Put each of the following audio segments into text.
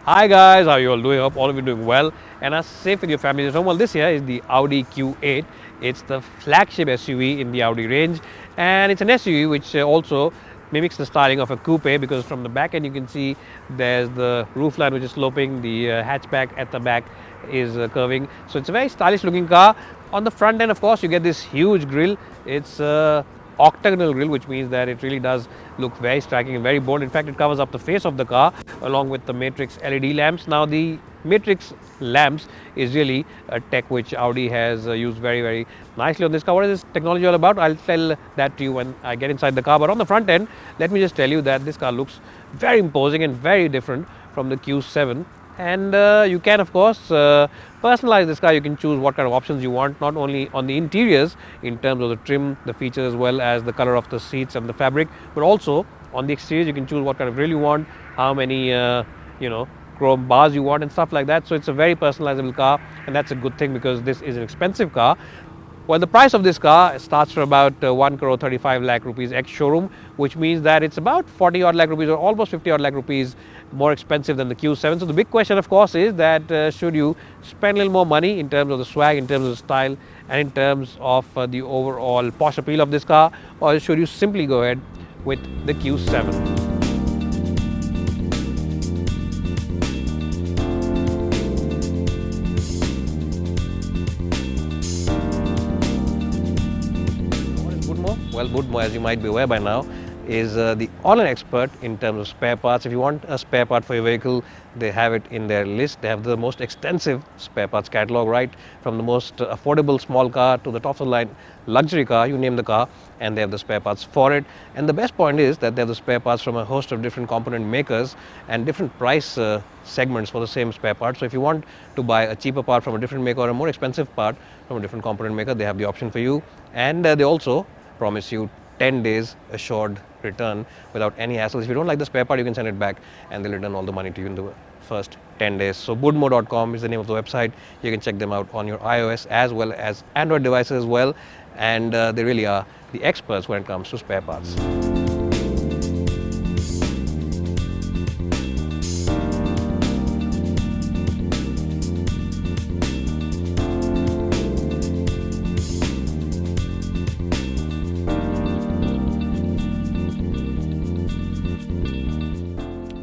Hi guys, how are you all doing? Hope all of you are doing well and are safe with your families at home. Well, this here is the Audi Q8. It's the flagship SUV in the Audi range, and it's an SUV which also mimics the styling of a coupe, because from the back end you can see there's the roofline which is sloping, the hatchback at the back is curving. So it's a very stylish looking car. On the front end, of course, you get this huge grille. It's octagonal grille, which means that it really does look very striking and very bold. In fact, it covers up the face of the car along with the matrix LED lamps. Now, the matrix lamps is really a tech which Audi has used very nicely on this car. What is this technology all about? I'll tell that to you when I get inside the car. But on the front end, let me just tell you that this car looks very imposing and very different from the Q7. And you can, of course, personalize this car. You can choose what kind of options you want, not only on the interiors in terms of the trim, the features, as well as the color of the seats and the fabric, but also on the exteriors you can choose what kind of grille you want, how many chrome bars you want and stuff like that. So it's a very personalizable car, and that's a good thing because this is an expensive car. Well, the price of this car starts from about 1 crore 35 lakh rupees ex-showroom, which means that it's about 40 odd lakh rupees or almost 50 odd lakh rupees more expensive than the Q7. So the big question, of course, is that should you spend a little more money in terms of the swag, in terms of the style, and in terms of the overall posh appeal of this car, or should you simply go ahead with the Q7? Well, Budmo, as you might be aware by now, is the online expert in terms of spare parts. If you want a spare part for your vehicle, they have it in their list. They have the most extensive spare parts catalog, right from the most affordable small car to the top of the line luxury car, you name the car, and they have the spare parts for it. And the best point is that they have the spare parts from a host of different component makers and different price segments for the same spare part. So if you want to buy a cheaper part from a different maker or a more expensive part from a different component maker, they have the option for you. And they also promise you 10 days assured return without any hassles. If you don't like the spare part, you can send it back and they'll return all the money to you in the first 10 days. So budmo.com is the name of the website. You can check them out on your iOS as well as Android devices as well, and they really are the experts when it comes to spare parts.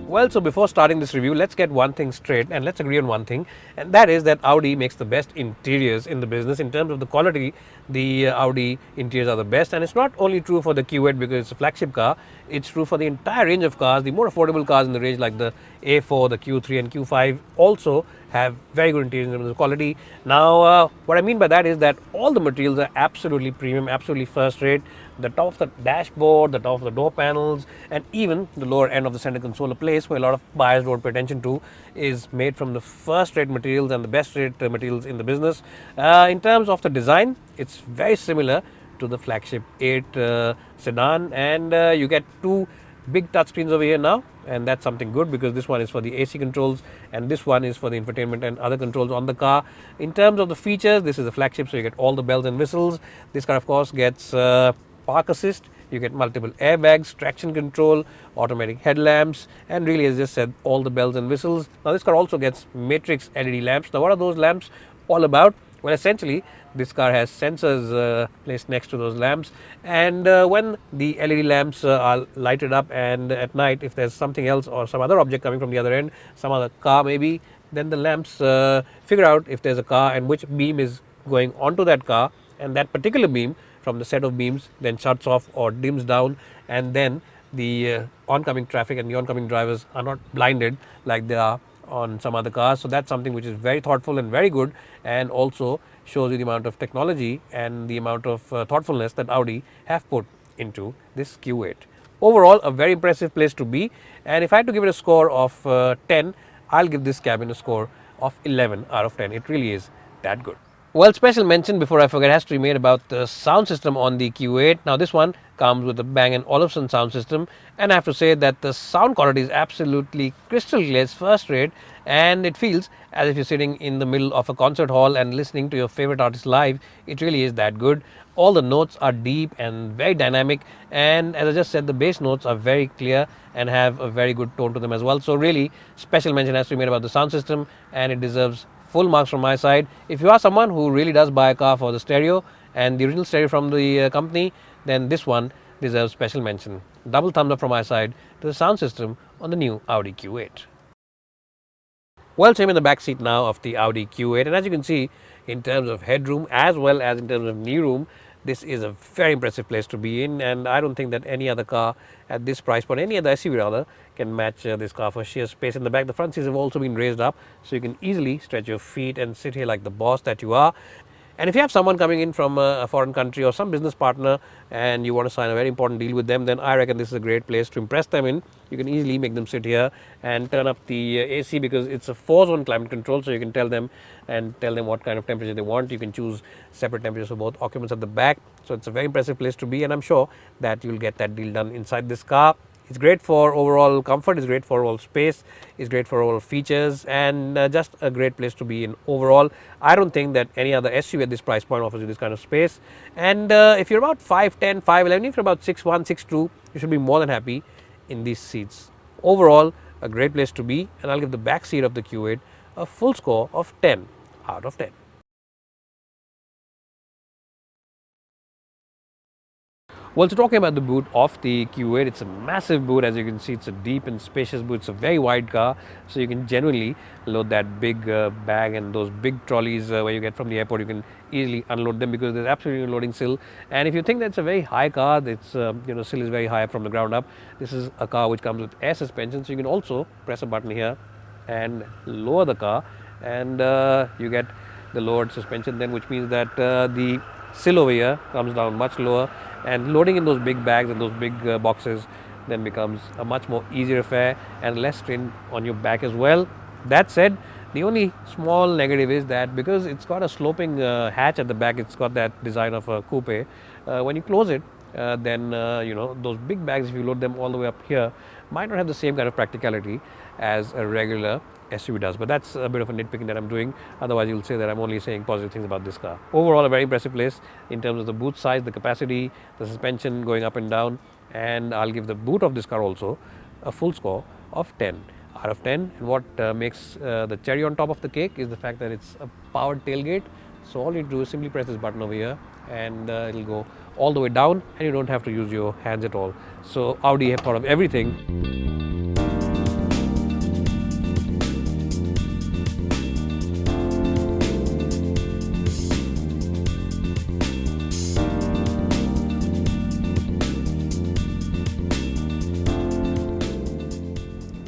Well, so before starting this review, let's get one thing straight and let's agree on one thing, and that is that Audi makes the best interiors in the business. In terms of the quality, the Audi interiors are the best, and it's not only true for the Q8 because it's a flagship car, it's true for the entire range of cars. The more affordable cars in the range like the A4, the Q3 and Q5 also have very good interiors in terms of quality. Now, what I mean by that is that all the materials are absolutely premium, absolutely first rate. The top of the dashboard, the top of the door panels, and even the lower end of the center console, a place where a lot of buyers don't pay attention to, is made from the first rate materials and the best rate materials in the business. In terms of the design, it's very similar to the flagship 8 sedan, and you get two big touchscreens over here now, and that's something good because this one is for the AC controls and this one is for the infotainment and other controls on the car. In terms of the features, this is a flagship, so you get all the bells and whistles. This car, of course, gets park assist, you get multiple airbags, traction control, automatic headlamps, and really, as I just said, all the bells and whistles. Now, this car also gets matrix LED lamps. Now, what are those lamps all about? Well, essentially, this car has sensors placed next to those lamps, and when the LED lamps are lighted up, and at night, if there's something else or some other object coming from the other end, some other car maybe, then the lamps figure out if there's a car and which beam is going onto that car, and that particular beam from the set of beams then shuts off or dims down, and then the oncoming traffic and the oncoming drivers are not blinded like they are on some other cars. So that's something which is very thoughtful and very good, and also shows you the amount of technology and the amount of thoughtfulness that Audi have put into this Q8. Overall, a very impressive place to be, and if I had to give it a score of 10, I'll give this cabin a score of 11 out of 10. It really is that good. Well, special mention before I forget has to be made about the sound system on the Q8. Now, this one comes with the Bang & Olufsen sound system, and I have to say that the sound quality is absolutely crystal clear, it's first rate, and it feels as if you're sitting in the middle of a concert hall and listening to your favorite artist live. It really is that good. All the notes are deep and very dynamic, and as I just said, the bass notes are very clear and have a very good tone to them as well. So really, special mention has to be made about the sound system, and it deserves full marks from my side. If you are someone who really does buy a car for the stereo and the original stereo from the company, then this one deserves special mention. Double thumbs up from my side to the sound system on the new Audi Q8. Well, so I'm in the back seat now of the Audi Q8, and as you can see, in terms of headroom as well as in terms of knee room, this is a very impressive place to be in, and I don't think that any other car at this price point, any other SUV rather, can match this car for sheer space in the back. The front seats have also been raised up, so you can easily stretch your feet and sit here like the boss that you are. And if you have someone coming in from a foreign country or some business partner and you want to sign a very important deal with them, then I reckon this is a great place to impress them in. You can easily make them sit here and turn up the AC, because it's a 4-zone climate control, so you can tell them what kind of temperature they want. You can choose separate temperatures for both occupants at the back. So it's a very impressive place to be, and I'm sure that you'll get that deal done inside this car. It's great for overall comfort, it's great for overall space, it's great for overall features, and just a great place to be in overall. I don't think that any other SUV at this price point offers you this kind of space. And if you're about 5'10", 5'11", if you're about 6'1", 6'2", you should be more than happy in these seats. Overall, a great place to be, and I'll give the back seat of the Q8 a full score of 10 out of 10. Well, so talking about the boot of the Q8, it's a massive boot. As you can see, it's a deep and spacious boot. It's a very wide car, so you can genuinely load that big bag, and those big trolleys where you get from the airport, you can easily unload them because there's absolutely no loading sill. And if you think that's a very high car, it's sill is very high up from the ground up. This is a car which comes with air suspension, so you can also press a button here and lower the car, and you get the lowered suspension then, which means that the sill over here comes down much lower, and loading in those big bags and those big boxes then becomes a much more easier affair and less strain on your back as well. That said, the only small negative is that because it's got a sloping hatch at the back, it's got that design of a coupe. When you close it, then those big bags, if you load them all the way up here, might not have the same kind of practicality as a regular SUV does. But that's a bit of a nitpicking that I'm doing. Otherwise, you'll say that I'm only saying positive things about this car. Overall, a very impressive place in terms of the boot size, the capacity, the suspension going up and down. And I'll give the boot of this car also a full score of 10 out of 10. And what makes the cherry on top of the cake is the fact that it's a powered tailgate. So all you do is simply press this button over here, and it'll go all the way down, and you don't have to use your hands at all. So Audi have thought of everything.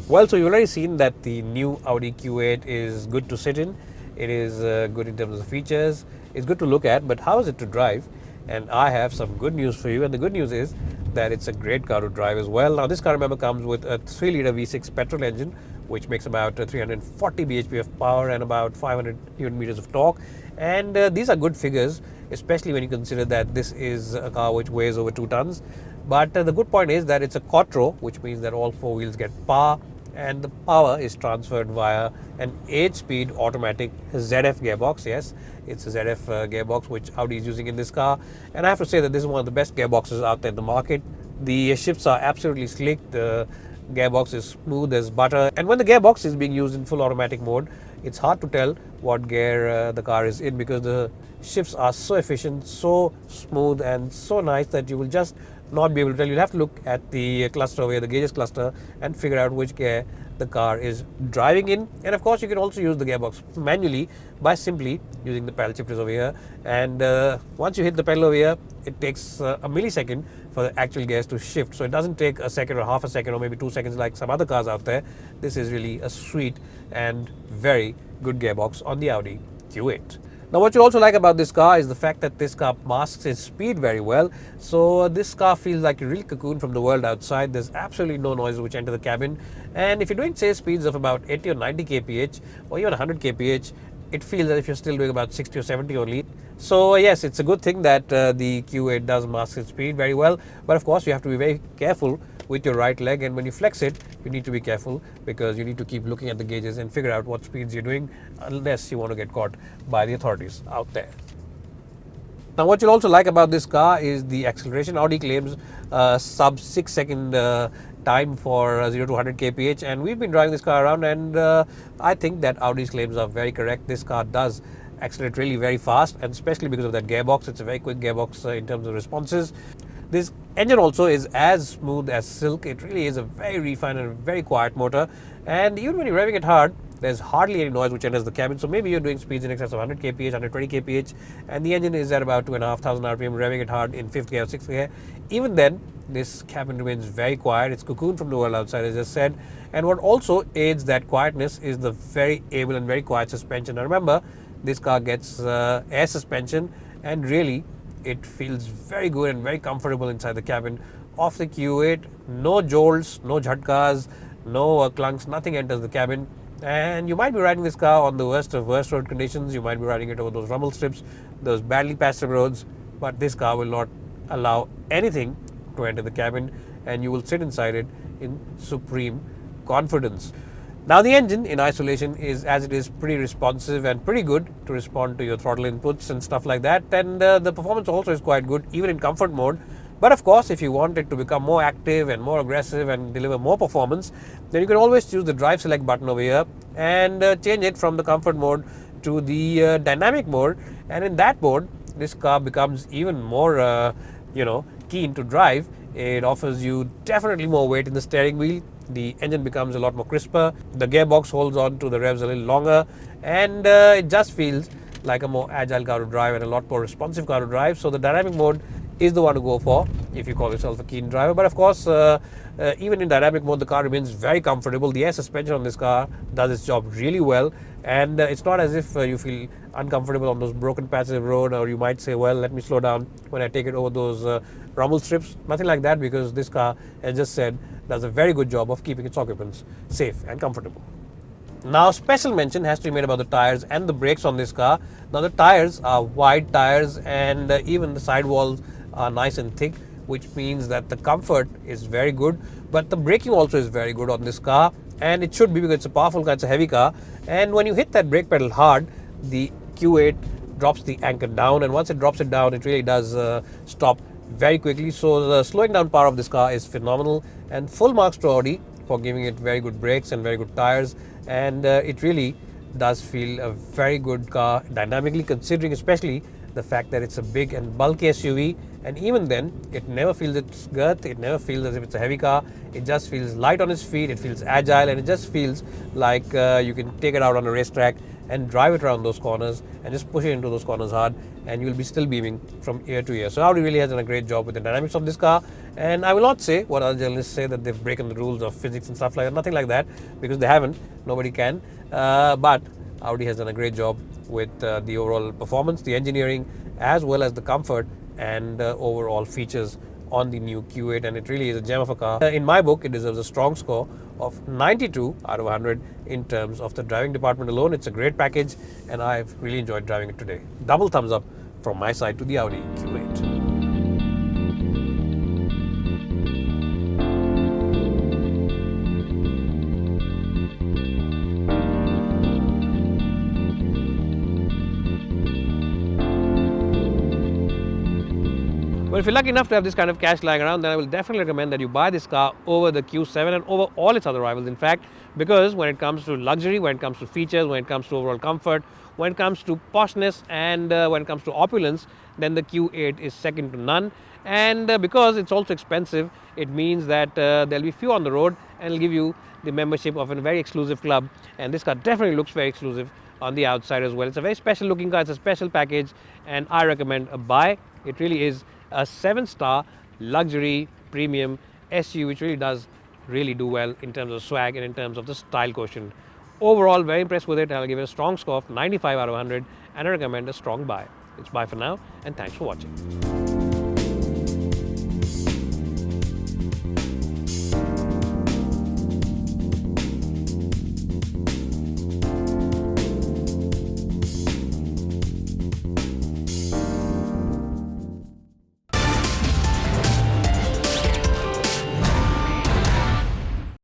Well, so you've already seen that the new Audi Q8 is good to sit in. It is good in terms of the features. It's good to look at, but how is it to drive? And I have some good news for you. And the good news is that it's a great car to drive as well. Now, this car, remember, comes with a 3-liter V6 petrol engine, which makes about 340 bhp of power and about 500 Newton meters of torque. And these are good figures, especially when you consider that this is a car which weighs over 2 tons. But the good point is that it's a Quattro, which means that all 4 wheels get power, and the power is transferred via an 8-speed automatic ZF gearbox. Yes, it's a ZF gearbox which Audi is using in this car, and I have to say that this is one of the best gearboxes out there in the market. The shifts are absolutely slick, the gearbox is smooth as butter, and when the gearbox is being used in full automatic mode, it's hard to tell what gear the car is in, because the shifts are so efficient, so smooth and so nice that you will just not be able to tell. You'll have to look at the cluster over here, the gauges cluster, and figure out which gear the car is driving in. And of course, you can also use the gearbox manually by simply using the pedal shifters over here. And once you hit the pedal over here, it takes a millisecond for the actual gears to shift. So it doesn't take a second or half a second or maybe 2 seconds like some other cars out there. This is really a sweet and very good gearbox on the Audi Q8. Now, what you also like about this car is the fact that this car masks its speed very well. So this car feels like a real cocoon from the world outside. There's absolutely no noises which enter the cabin. And if you're doing, say, speeds of about 80 or 90 kph or even 100 kph, it feels as if you're still doing about 60 or 70 only. So yes, it's a good thing that the Q8 does mask its speed very well. But of course, you have to be very careful with your right leg, and when you flex it, you need to be careful because you need to keep looking at the gauges and figure out what speeds you're doing, unless you want to get caught by the authorities out there. Now, what you'll also like about this car is the acceleration. Audi claims sub 6 second time for 0 to 100 kph, and we've been driving this car around, and I think that Audi's claims are very correct. This car does accelerate really very fast, and especially because of that gearbox. It's a very quick gearbox in terms of responses. This engine also is as smooth as silk. It really is a very refined and very quiet motor, and even when you're revving it hard, there's hardly any noise which enters the cabin. So maybe you're doing speeds in excess of 100 kph, 120 kph, and the engine is at about 2,500 rpm, revving it hard in 5th gear or 6th gear. Even then, this cabin remains very quiet. It's cocooned from the world outside, as I said. And what also aids that quietness is the very able and very quiet suspension. Now remember, this car gets air suspension, and really it feels very good and very comfortable inside the cabin of the Q8. No jolts, no jhatkas, no clunks, nothing enters the cabin. And you might be riding this car on the worst of worst road conditions. You might be riding it over those rumble strips, those badly patched roads, but this car will not allow anything to enter the cabin, and you will sit inside it in supreme confidence. Now, the engine in isolation is, as it is, pretty responsive and pretty good to respond to your throttle inputs and stuff like that, and the performance also is quite good even in comfort mode. But of course, if you want it to become more active and more aggressive and deliver more performance, then you can always choose the drive select button over here and change it from the comfort mode to the dynamic mode, and in that mode this car becomes even more keen to drive. It offers you definitely more weight in the steering wheel. The engine becomes a lot more crisper. The gearbox holds on to the revs a little longer, and it just feels like a more agile car to drive and a lot more responsive car to drive. So the dynamic mode is the one to go for if you call yourself a keen driver. But of course, even in dynamic mode, the car remains very comfortable. The air suspension on this car does its job really well, and it's not as if you feel uncomfortable on those broken patches of road, or you might say, well, let me slow down when I take it over those rumble strips. Nothing like that, because this car, as just said, does a very good job of keeping its occupants safe and comfortable. Now, special mention has to be made about the tires and the brakes on this car. Now, the tires are wide tires, and even the sidewalls are nice and thick, which means that the comfort is very good, but the braking also is very good on this car, and it should be, because it's a powerful car, it's a heavy car, and when you hit that brake pedal hard, the Q8 drops the anchor down, and once it drops it down, it really does stop very quickly. So the slowing down power of this car is phenomenal, and full marks to Audi for giving it very good brakes and very good tires, and it really does feel a very good car dynamically, considering especially the fact that it's a big and bulky SUV, and even then it never feels its girth, it never feels as if it's a heavy car. It just feels light on its feet, it feels agile, and it just feels like you can take it out on a racetrack and drive it around those corners and just push it into those corners hard, and you'll be still beaming from ear to ear. So Audi really has done a great job with the dynamics of this car, and I will not say what other journalists say, that they've broken the rules of physics and stuff like that. Nothing like that, because they haven't. Nobody can. But Audi has done a great job with the overall performance, the engineering, as well as the comfort and overall features on the new Q8, and it really is a gem of a car. In my book, it deserves a strong score of 92 out of 100 in terms of the driving department alone. It's a great package, and I've really enjoyed driving it today. Double thumbs up from my side to the Audi Q8. Well, if you're lucky enough to have this kind of cash lying around, then I will definitely recommend that you buy this car over the Q7 and over all its other rivals, in fact, because when it comes to luxury, when it comes to features, when it comes to overall comfort, when it comes to poshness, and when it comes to opulence, then the Q8 is second to none. And because it's also expensive, it means that there'll be few on the road, and it'll give you the membership of a very exclusive club. And this car definitely looks very exclusive on the outside as well. It's a very special looking car, it's a special package, and I recommend a buy. It really is a 7-star luxury premium SUV, which really do well in terms of swag and in terms of the style quotient. Overall, very impressed with it. I'll give it a strong score of 95 out of 100, and I recommend a strong buy. It's bye for now, and thanks for watching.